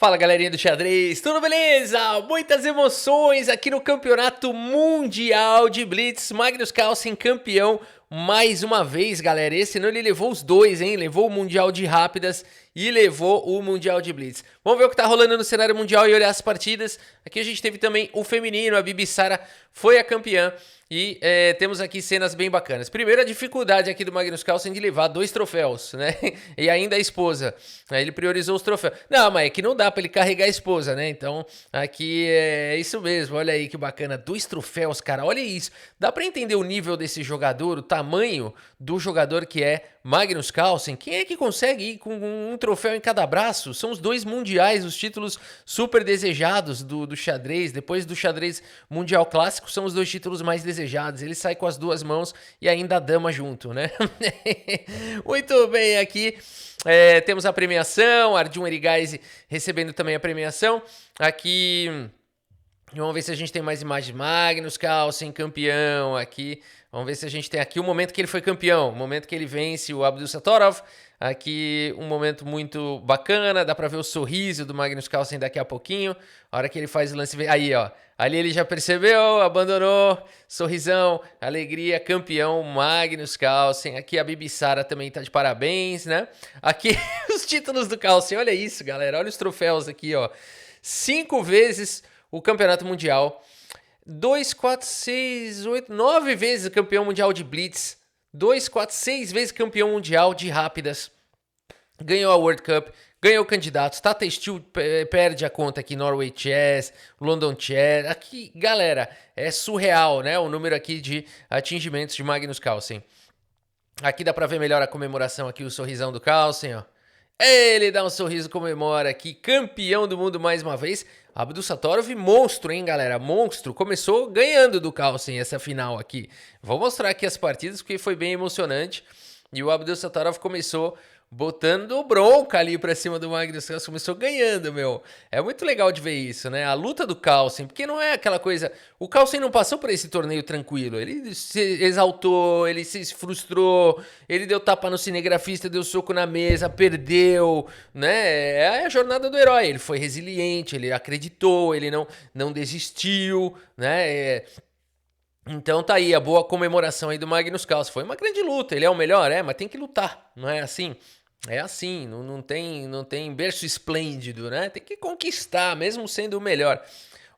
Fala galerinha do xadrez, tudo beleza? Muitas emoções aqui no Campeonato Mundial de Blitz. Magnus Carlsen campeão mais uma vez, galera. Esse ano ele levou os dois, hein? Levou o Mundial de Rápidas e levou o Mundial de Blitz. Vamos ver o que tá rolando no cenário mundial e olhar as partidas. Aqui a gente teve também o feminino, a Bibisara foi a campeã. E temos aqui cenas bem bacanas. Primeiro, a dificuldade aqui do Magnus Carlsen de levar 2 troféus, né? E ainda a esposa. Aí ele priorizou os troféus. Não, mas é que não dá pra ele carregar a esposa, né? Então, aqui é isso mesmo. Olha aí que bacana. 2 troféus, cara. Olha isso. Dá pra entender o nível desse jogador, o tamanho do jogador que é Magnus Carlsen. Quem é que consegue ir com um troféu em cada braço? São os 2 mundiais, os títulos super desejados do xadrez. Depois do xadrez mundial clássico, são os 2 títulos mais desejados. Ele sai com as 2 mãos e ainda a dama junto, né? Muito bem, aqui temos a premiação, Arjun Erigaisi recebendo também a premiação. Aqui, vamos ver se a gente tem mais imagens. Magnus Carlsen, campeão aqui. Vamos ver se a gente tem aqui o momento que ele foi campeão, o momento que ele vence o Abdusattorov. Aqui um momento muito bacana, dá pra ver o sorriso do Magnus Carlsen daqui a pouquinho. A hora que ele faz o lance... Aí, ó. Ali ele já percebeu, abandonou, sorrisão, alegria, campeão Magnus Carlsen. Aqui a Bibisara também tá de parabéns, né? Aqui os títulos do Carlsen, olha isso, galera. Olha os troféus aqui, ó. 5 vezes o campeonato mundial. 2, 4, 6, 8, 9 vezes campeão mundial de Blitz. 2, 4, 6 vezes campeão mundial de rápidas. Ganhou a World Cup, ganhou candidatos. Tata Steel perde a conta aqui, Norway Chess, London Chess. Aqui, galera, é surreal, né? O número aqui de atingimentos de Magnus Carlsen. Aqui dá pra ver melhor a comemoração aqui, o sorrisão do Carlsen, ó. Ele dá um sorriso, comemora aqui, campeão do mundo mais uma vez. Abdusattorov, monstro, hein, galera? Monstro. Começou ganhando do Carlsen essa final aqui. Vou mostrar aqui as partidas porque foi bem emocionante. E o Abdusattorov começou botando bronca ali pra cima do Magnus Carlsen, começou ganhando, meu. É muito legal de ver isso, né? A luta do Carlsen, porque não é aquela coisa... O Carlsen não passou por esse torneio tranquilo. Ele se exaltou, ele se frustrou, ele deu tapa no cinegrafista, deu soco na mesa, perdeu, né? É a jornada do herói. Ele foi resiliente, ele acreditou, ele não desistiu, né? Então tá aí a boa comemoração aí do Magnus Carlsen. Foi uma grande luta, ele é o melhor, mas tem que lutar, não é assim? É assim, não tem berço esplêndido, né? Tem que conquistar, mesmo sendo o melhor.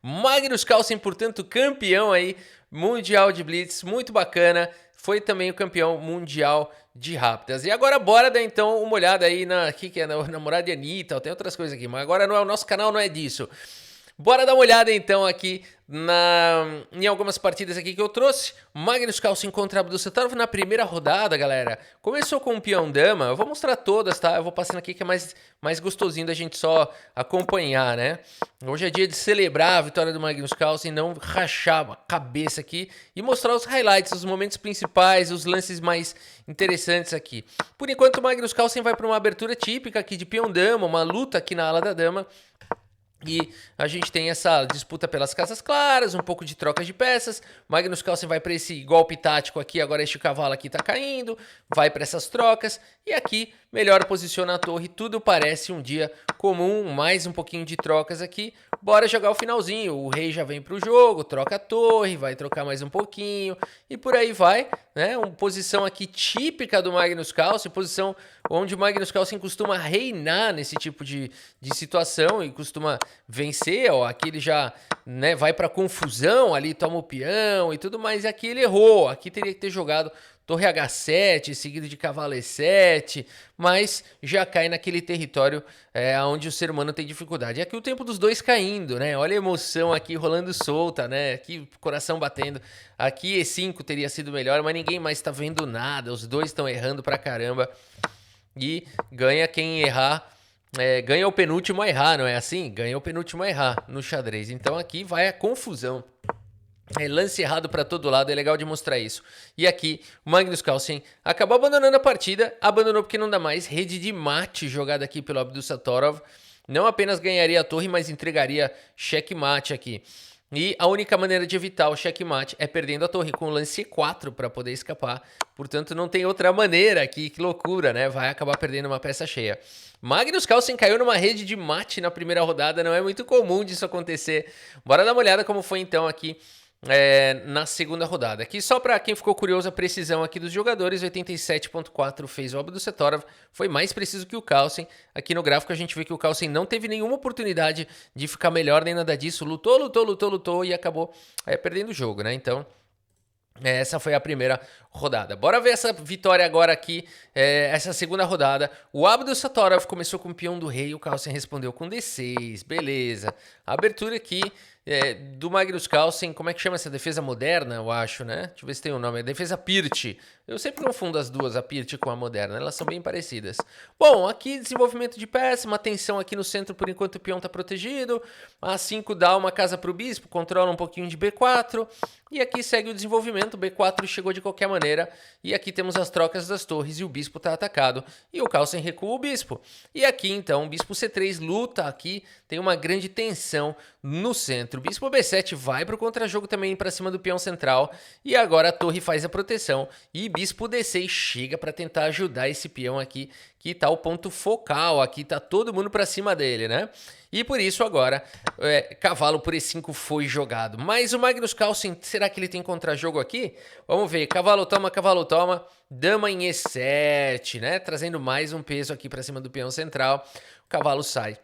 Magnus Carlsen, portanto, campeão aí, mundial de Blitz, muito bacana. Foi também o campeão mundial de rápidas. E agora bora dar então uma olhada aí aqui que é na namorada de Anitta, tem outras coisas aqui, mas agora o nosso canal não é disso. Bora dar uma olhada então aqui em algumas partidas aqui que eu trouxe. Magnus Carlsen contra Abdusattorov na primeira rodada, galera. Começou com um peão-dama, eu vou mostrar todas, tá? Eu vou passando aqui que é mais gostosinho da gente só acompanhar, né? Hoje é dia de celebrar a vitória do Magnus Carlsen, não rachar a cabeça aqui e mostrar os highlights, os momentos principais, os lances mais interessantes aqui. Por enquanto, o Magnus Carlsen vai para uma abertura típica aqui de peão-dama, uma luta aqui na ala da dama. E a gente tem essa disputa pelas casas claras, um pouco de troca de peças. Magnus Carlsen vai para esse golpe tático aqui, agora este cavalo aqui tá caindo, vai para essas trocas. E aqui, melhor posiciona a torre, tudo parece um dia comum, mais um pouquinho de trocas aqui. Bora jogar o finalzinho, o rei já vem pro jogo, troca a torre, vai trocar mais um pouquinho e por aí vai, né? Uma posição aqui típica do Magnus Carlsen, posição onde o Magnus Carlsen costuma reinar nesse tipo de situação e costuma vencer, ó, aqui ele já, né, vai para confusão ali, toma o peão e tudo mais, e aqui ele errou, aqui teria que ter jogado torre H7, seguido de cavalo E7, mas já cai naquele território onde o ser humano tem dificuldade. E aqui o tempo dos dois caindo, né? Olha a emoção aqui rolando solta, né? Aqui coração batendo. Aqui E5 teria sido melhor, mas ninguém mais tá vendo nada. Os dois estão errando pra caramba. E ganha quem errar. Ganha o penúltimo a errar, não é assim? Ganha o penúltimo a errar no xadrez. Então aqui vai a confusão. Lance errado para todo lado, é legal de mostrar isso. E aqui, o Magnus Carlsen acabou abandonando a partida, abandonou porque não dá mais. Rede de mate jogada aqui pelo Abdusattorov. Não apenas ganharia a torre, mas entregaria checkmate aqui. E a única maneira de evitar o checkmate é perdendo a torre com o lance E4 para poder escapar. Portanto, não tem outra maneira aqui. Que loucura, né? Vai acabar perdendo uma peça cheia. Magnus Carlsen caiu numa rede de mate na primeira rodada. Não é muito comum disso acontecer. Bora dar uma olhada como foi então aqui na segunda rodada. Aqui só para quem ficou curioso a precisão aqui dos jogadores, 87.4 fez o Abdussatorov, foi mais preciso que o Carlsen. Aqui no gráfico a gente vê que o Carlsen não teve nenhuma oportunidade de ficar melhor nem nada disso, lutou e acabou perdendo o jogo, né? Então essa foi a primeira rodada. Bora ver essa vitória agora aqui, essa segunda rodada. O Abdussatorov começou com o peão do rei, o Carlsen respondeu com D6, beleza. A abertura aqui do Magnus Carlsen, como é que chama essa defesa moderna, eu acho, né? Deixa eu ver se tem um nome, é defesa Pirt. Eu sempre confundo as duas, a Pirt com a moderna, elas são bem parecidas. Bom, aqui desenvolvimento de peça, uma tensão aqui no centro por enquanto o peão tá protegido. A5 dá uma casa pro bispo, controla um pouquinho de B4. E aqui segue o desenvolvimento, B4 chegou de qualquer maneira. E aqui temos as trocas das torres e o bispo tá atacado. E o Carlsen recua o bispo. E aqui então, o bispo C3 luta aqui, tem uma grande tensão no centro. O bispo B7 vai pro contra-jogo também para cima do peão central. E agora a torre faz a proteção. E bispo D6 chega para tentar ajudar esse peão aqui, que tá o ponto focal. Aqui tá todo mundo para cima dele, né? E por isso agora, cavalo por E5 foi jogado. Mas o Magnus Carlsen, será que ele tem contra-jogo aqui? Vamos ver, cavalo toma, dama em E7, né? Trazendo mais um peso aqui para cima do peão central. O cavalo sai.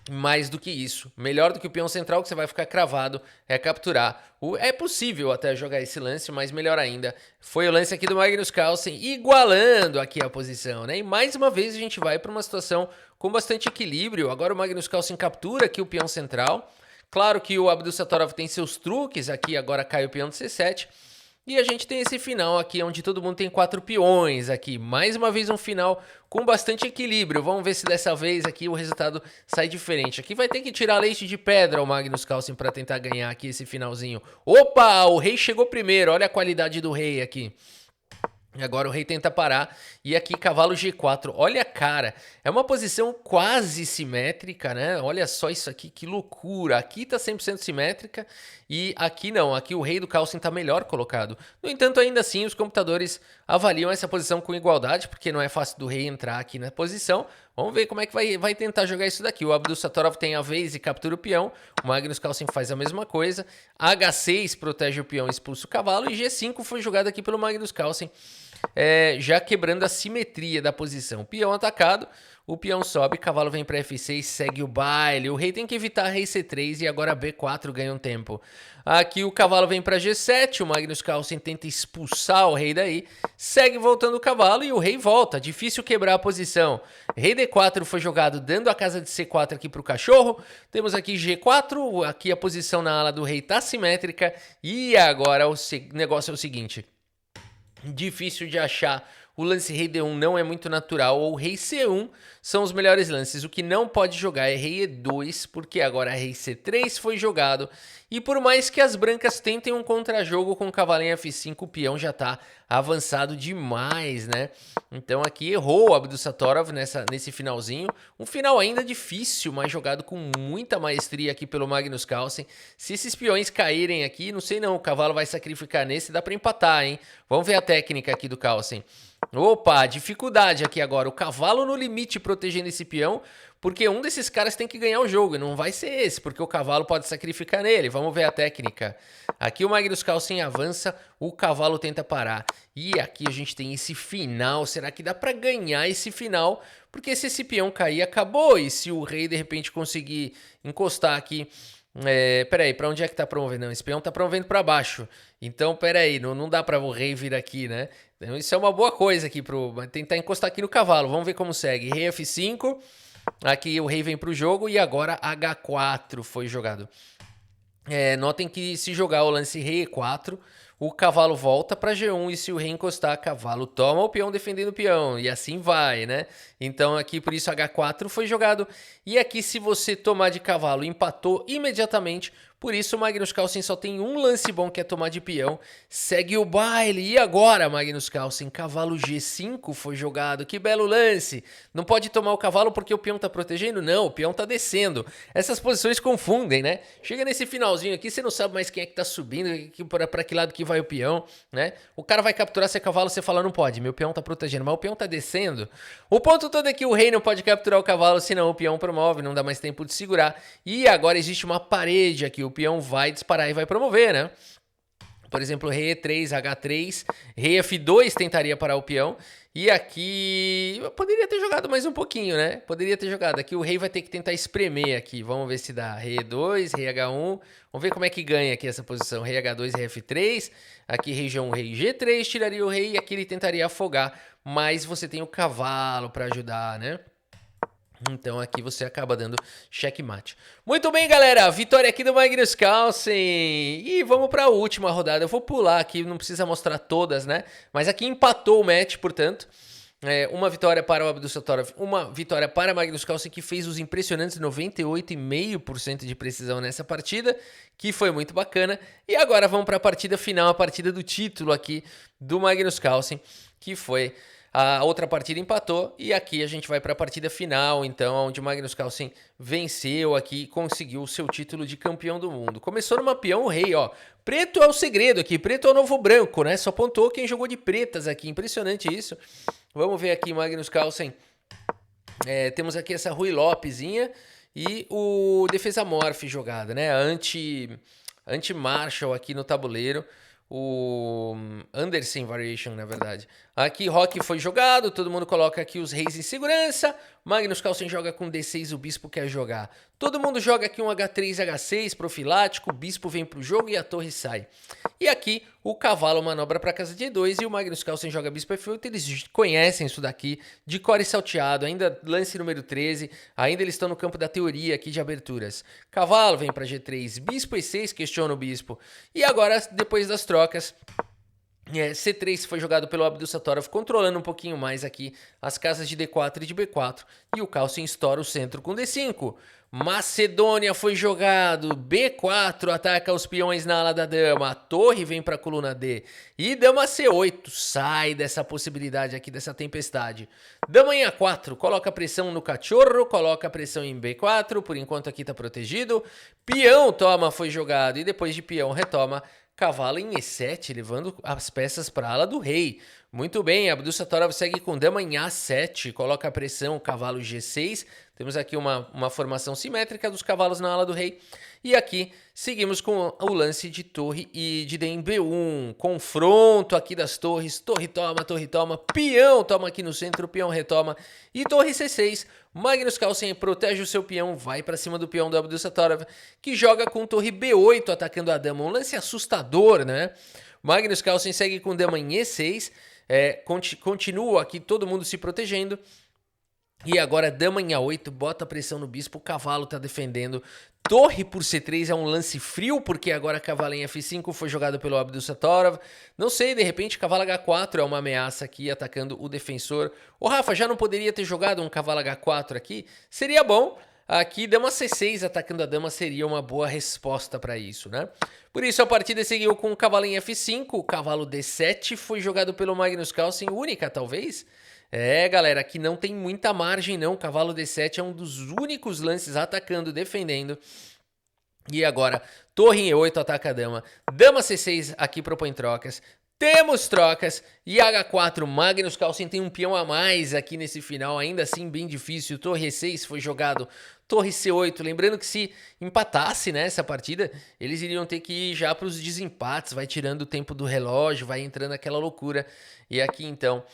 Mais do que isso, melhor do que o peão central que você vai ficar cravado é capturar. É possível até jogar esse lance, mas melhor ainda, foi o lance aqui do Magnus Carlsen igualando aqui a posição, né? E mais uma vez a gente vai para uma situação com bastante equilíbrio. Agora o Magnus Carlsen captura aqui o peão central. Claro que o Abdussatorov tem seus truques, aqui agora cai o peão de C7. E a gente tem esse final aqui, onde todo mundo tem 4 peões aqui. Mais uma vez um final com bastante equilíbrio. Vamos ver se dessa vez aqui o resultado sai diferente. Aqui vai ter que tirar leite de pedra o Magnus Carlsen para tentar ganhar aqui esse finalzinho. Opa, o rei chegou primeiro. Olha a qualidade do rei aqui. E agora o rei tenta parar, e aqui cavalo G4, olha a cara, é uma posição quase simétrica, né? Olha só isso aqui, que loucura, aqui tá 100% simétrica, e aqui não, aqui o rei do Carlsen tá melhor colocado. No entanto, ainda assim, os computadores avaliam essa posição com igualdade, porque não é fácil do rei entrar aqui na posição. Vamos ver como é que vai tentar jogar isso daqui. O Abdussatorov tem a vez e captura o peão. O Magnus Carlsen faz a mesma coisa. H6 protege o peão e expulsa o cavalo. E G5 foi jogado aqui pelo Magnus Carlsen, já quebrando a simetria da posição. Peão atacado, o peão sobe, cavalo vem para F6, segue o baile. O rei tem que evitar rei C3 e agora B4 ganha um tempo. Aqui o cavalo vem para G7, o Magnus Carlsen tenta expulsar o rei daí, segue voltando o cavalo e o rei volta. Difícil quebrar a posição. Rei D4 foi jogado, dando a casa de C4 aqui para o cachorro. Temos aqui G4, aqui a posição na ala do rei tá simétrica. E agora o negócio é o seguinte: difícil de achar. O lance rei D1 não é muito natural, ou rei C1 são os melhores lances. O que não pode jogar é rei E2, porque agora rei C3 foi jogado. E por mais que as brancas tentem um contra-jogo com o cavalo em F5, o peão já tá avançado demais, né? Então aqui errou o Abdussatorov nesse finalzinho. Um final ainda difícil, mas jogado com muita maestria aqui pelo Magnus Carlsen. Se esses peões caírem aqui, não sei não, o cavalo vai sacrificar nesse, dá pra empatar, hein? Vamos ver a técnica aqui do Carlsen. Opa, dificuldade aqui agora, o cavalo no limite protegendo esse peão, porque um desses caras tem que ganhar o jogo, e não vai ser esse, porque o cavalo pode sacrificar nele. Vamos ver a técnica. Aqui o Magnus Carlsen avança, o cavalo tenta parar. E aqui a gente tem esse final, será que dá pra ganhar esse final? Porque se esse peão cair, acabou, e se o rei de repente conseguir encostar aqui... peraí, pra onde é que tá promovendo? Não, esse peão tá promovendo pra baixo. Então, peraí, não dá pra o rei vir aqui, né? Então, isso é uma boa coisa aqui pro... tentar encostar aqui no cavalo. Vamos ver como segue. Rei F5. Aqui o rei vem pro jogo e agora H4 foi jogado. Notem que se jogar o lance rei E4, o cavalo volta para G1 e se o rei encostar, cavalo toma o peão defendendo o peão e assim vai, né? Então aqui por isso H4 foi jogado e aqui se você tomar de cavalo empatou imediatamente Por isso o Magnus Carlsen só tem um lance bom que é tomar de peão, segue o baile. E agora, Magnus Carlsen, cavalo G5 foi jogado, que belo lance. Não pode tomar o cavalo porque o peão tá protegendo? Não, o peão tá descendo. Essas posições confundem, né? Chega nesse finalzinho aqui, você não sabe mais quem é que tá subindo, pra que lado que vai o peão, né? O cara vai capturar seu cavalo, você fala, não pode, meu peão tá protegendo, mas o peão tá descendo. O ponto todo é que o rei não pode capturar o cavalo, senão o peão promove, não dá mais tempo de segurar. E agora existe uma parede aqui, o peão vai disparar e vai promover, né? Por exemplo, rei E3, H3, rei F2 tentaria parar o peão. E aqui, eu poderia ter jogado mais um pouquinho, né? Poderia ter jogado. Aqui o rei vai ter que tentar espremer aqui. Vamos ver se dá. Rei E2, rei H1. Vamos ver como é que ganha aqui essa posição. Rei H2, rei F3. Aqui rei G1, rei G3. Tiraria o rei e aqui ele tentaria afogar. Mas você tem o cavalo para ajudar, né? Então aqui você acaba dando checkmate. Muito bem, galera. Vitória aqui do Magnus Carlsen. E vamos para a última rodada. Eu vou pular aqui, não precisa mostrar todas, né? Mas aqui empatou o match, portanto. Uma vitória para o Abdul Sattorov, uma vitória para Magnus Carlsen, que fez os impressionantes 98,5% de precisão nessa partida, que foi muito bacana. E agora vamos para a partida final, a partida do título aqui do Magnus Carlsen, que foi... A outra partida empatou e aqui a gente vai para a partida final, então, onde o Magnus Carlsen venceu aqui e conseguiu o seu título de campeão do mundo. Começou numa peão rei, ó. Preto é o segredo aqui, preto é o novo branco, né? Só pontuou quem jogou de pretas aqui, impressionante isso. Vamos ver aqui Magnus Carlsen. Temos aqui essa Rui Lopezinha e o Defesa Morph jogada, né? Anti-Marshall aqui no tabuleiro. O Anderson Variation, na verdade. Aqui Rock foi jogado, todo mundo coloca aqui os reis em segurança. Magnus Carlsen joga com D6, o bispo quer jogar. Todo mundo joga aqui um H3, H6, profilático, o bispo vem pro jogo e a torre sai. E aqui o cavalo manobra para casa de E2 e o Magnus Carlsen joga bispo F8. Eles conhecem isso daqui de core salteado, ainda lance número 13, ainda eles estão no campo da teoria aqui de aberturas. Cavalo vem para G3, bispo E6, questiona o bispo. E agora, depois das trocas... C3 foi jogado pelo Abdul Sattorov, controlando um pouquinho mais aqui as casas de D4 e de B4. E o Carlsen estoura o centro com D5. Macedônia foi jogado, B4 ataca os peões na ala da dama, a torre vem para a coluna D. E dama C8 sai dessa possibilidade aqui, dessa tempestade. Dama em A4, coloca pressão no cachorro, coloca pressão em B4, por enquanto aqui está protegido. Peão toma, foi jogado e depois de peão retoma. Cavalo em E7, levando as peças para a ala do rei. Muito bem, Abdul Sattorov segue com dama em A7, coloca a pressão, cavalo G6. Temos aqui uma formação simétrica dos cavalos na ala do rei. E aqui seguimos com o lance de torre e de D em B1. Confronto aqui das torres, torre toma, peão toma aqui no centro, peão retoma. E torre C6, Magnus Carlsen protege o seu peão, vai para cima do peão do Abdul Sattorov, que joga com torre B8 atacando a dama. Um lance assustador, né? Magnus Carlsen segue com dama em E6, continua aqui todo mundo se protegendo. E agora dama em A8, bota pressão no bispo, o cavalo tá defendendo. Torre por C3 é um lance frio, porque agora cavalo em F5 foi jogado pelo Abdul Sattorov. Não sei, de repente cavalo H4 é uma ameaça aqui, atacando o defensor. Ô Rafa, já não poderia ter jogado um cavalo H4 aqui? Seria bom. Aqui dama C6 atacando a dama seria uma boa resposta para isso, né? Por isso a partida seguiu com o cavalo em F5, o cavalo D7 foi jogado pelo Magnus Carlsen, única talvez. Galera, aqui não tem muita margem não, cavalo D7 é um dos únicos lances atacando, defendendo. E agora, torre em E8 ataca a dama, dama C6 aqui propõe trocas. Temos trocas e H4, Magnus Carlsen tem um peão a mais aqui nesse final, ainda assim bem difícil. Torre E6 foi jogado, torre C8, lembrando que se empatasse nessa partida, eles iriam ter que ir já para os desempates, vai tirando o tempo do relógio, vai entrando aquela loucura. E aqui então...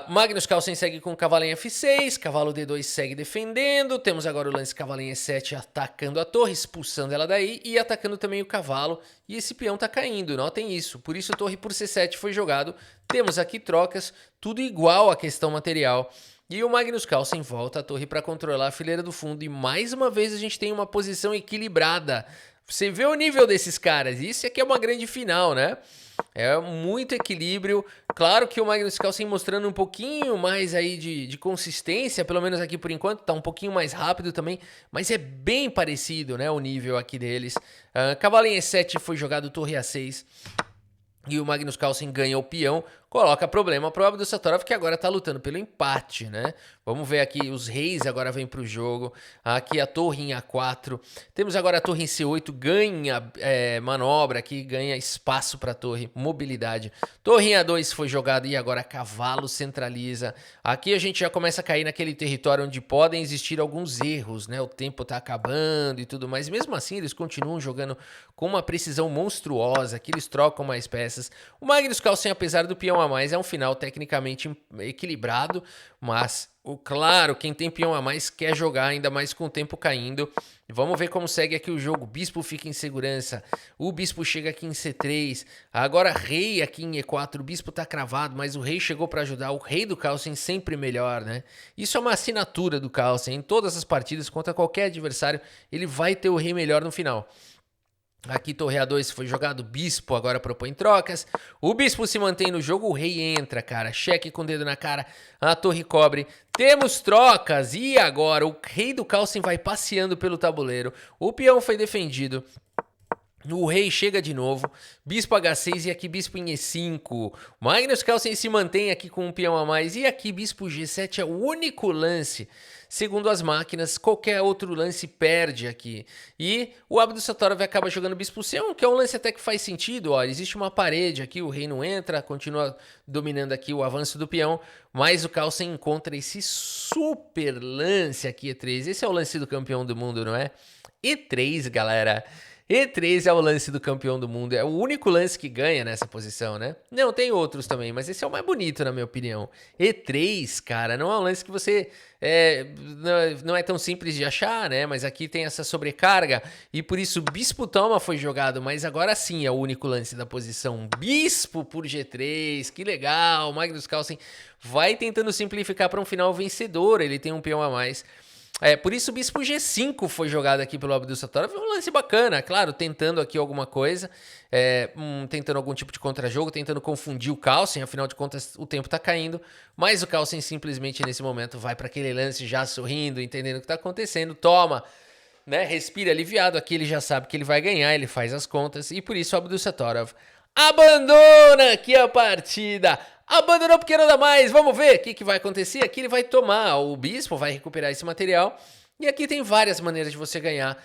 Magnus Carlsen segue com o cavalo em F6, cavalo D2 segue defendendo, temos agora o lance cavalo em E7 atacando a torre, expulsando ela daí e atacando também o cavalo, e esse peão tá caindo, notem isso, por isso torre por C7 foi jogado, temos aqui trocas, tudo igual à questão material, e o Magnus Carlsen volta a torre para controlar a fileira do fundo, e mais uma vez a gente tem uma posição equilibrada. Você vê o nível desses caras. Isso aqui é uma grande final, né? É muito equilíbrio. Claro que o Magnus Carlsen mostrando um pouquinho mais aí de consistência, pelo menos aqui por enquanto, tá um pouquinho mais rápido também, mas é bem parecido, né, o nível aqui deles. Cavalo em E7 foi jogado torre A6 e o Magnus Carlsen ganha o peão, coloca problema pro Abdussatorov, que agora tá lutando pelo empate, né? Vamos ver aqui, os reis agora vêm pro jogo. Aqui a torre em A4. Temos agora a torre em C8, ganha manobra aqui, ganha espaço pra torre, mobilidade. Torre em A2 foi jogada e agora cavalo centraliza. Aqui a gente já começa a cair naquele território onde podem existir alguns erros, né? O tempo tá acabando e tudo mais. Mesmo assim, eles continuam jogando com uma precisão monstruosa, que eles trocam mais peças. O Magnus Carlsen, apesar do peão a mais, é um final tecnicamente equilibrado, mas, claro, quem tem peão a mais quer jogar, ainda mais com o tempo caindo. Vamos ver como segue aqui o jogo. O bispo fica em segurança, o bispo chega aqui em C3, agora rei aqui em E4, o bispo tá cravado, mas o rei chegou para ajudar. O rei do Carlsen sempre melhor, né? Isso é uma assinatura do Carlsen, em todas as partidas, contra qualquer adversário, ele vai ter o rei melhor no final. Aqui torre A2 foi jogado, o bispo agora propõe trocas, o bispo se mantém no jogo, o rei entra, cara, cheque com o dedo na cara, a torre cobre, temos trocas, e agora o rei do Carlsen vai passeando pelo tabuleiro, o peão foi defendido, o rei chega de novo, bispo H6 e aqui bispo em E5, Magnus Carlsen se mantém aqui com um peão a mais, e aqui bispo G7 é o único lance. Segundo as máquinas, qualquer outro lance perde aqui. E o Abdussatorov acaba jogando bispo C1, que é um lance até que faz sentido. Ó, existe uma parede aqui, o rei não entra, continua dominando aqui o avanço do peão. Mas o Carlsen encontra esse super lance aqui, E3. Esse é o lance do campeão do mundo, não é? E3, galera. E3 é o lance do campeão do mundo, é o único lance que ganha nessa posição, né? Não, tem outros também, mas esse é o mais bonito, na minha opinião. E3, cara, não é um lance que você... não é tão simples de achar, né? Mas aqui tem essa sobrecarga e por isso bispo toma foi jogado, mas agora sim é o único lance da posição. Bispo por G3, que legal! Magnus Carlsen vai tentando simplificar para um final vencedor, ele tem um peão a mais. Por isso o bispo G5 foi jogado aqui pelo Abdussatorov, foi um lance bacana, claro, tentando aqui alguma coisa, tentando algum tipo de contra-jogo, tentando confundir o Carlsen, afinal de contas o tempo tá caindo, mas o Carlsen simplesmente nesse momento vai para aquele lance já sorrindo, entendendo o que tá acontecendo, toma, né, respira aliviado, aqui ele já sabe que ele vai ganhar, ele faz as contas, e por isso o Abdussatorov abandona aqui a partida. Abandonou porque não dá mais. Vamos ver o que vai acontecer. Aqui ele vai tomar, o bispo vai recuperar esse material. E aqui tem várias maneiras de você ganhar.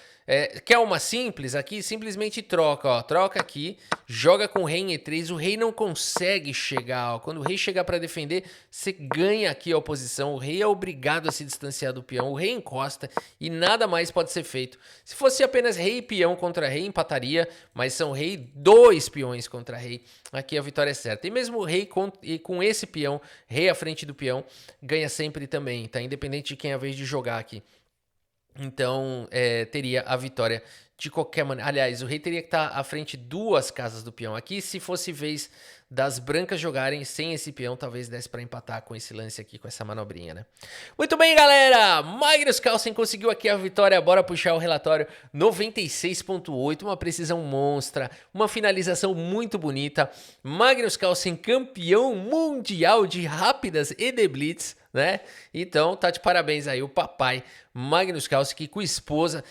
Quer uma simples? Aqui simplesmente troca, ó. Troca aqui, joga com o rei em E3. O rei não consegue chegar, ó. Quando o rei chegar para defender, você ganha aqui a oposição. O rei é obrigado a se distanciar do peão. O rei encosta e nada mais pode ser feito. Se fosse apenas rei e peão contra rei, empataria. Mas são rei, 2 peões contra rei. Aqui a vitória é certa. E mesmo o rei com esse peão, rei à frente do peão, ganha sempre também, tá? Independente de quem é a vez de jogar aqui. Então, teria a vitória de qualquer maneira. Aliás, o rei teria que estar à frente 2 casas do peão. Aqui, se fosse vez das brancas jogarem sem esse peão, talvez desse para empatar com esse lance aqui, com essa manobrinha, né? Muito bem, galera! Magnus Carlsen conseguiu aqui a vitória. Bora puxar o relatório. 96.8, uma precisão monstra, uma finalização muito bonita. Magnus Carlsen, campeão mundial de rápidas e de blitz, né? Então, tá de parabéns aí o papai Magnus Carlsen, que com esposa,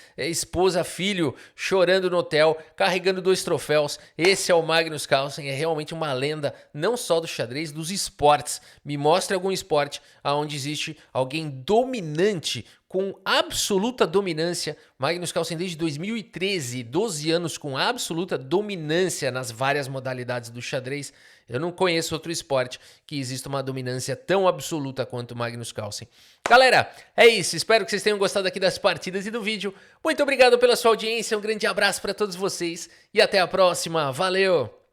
filho, chorando no hotel, carregando 2 troféus. Esse é o Magnus Carlsen, é realmente uma lenda, não só do xadrez, dos esportes. Me mostre algum esporte onde existe alguém dominante, com absoluta dominância. Magnus Carlsen desde 2013, 12 anos com absoluta dominância nas várias modalidades do xadrez. Eu não conheço outro esporte que exista uma dominância tão absoluta quanto o Magnus Carlsen. Galera, é isso. Espero que vocês tenham gostado aqui das partidas e do vídeo. Muito obrigado pela sua audiência. Um grande abraço para todos vocês e até a próxima. Valeu!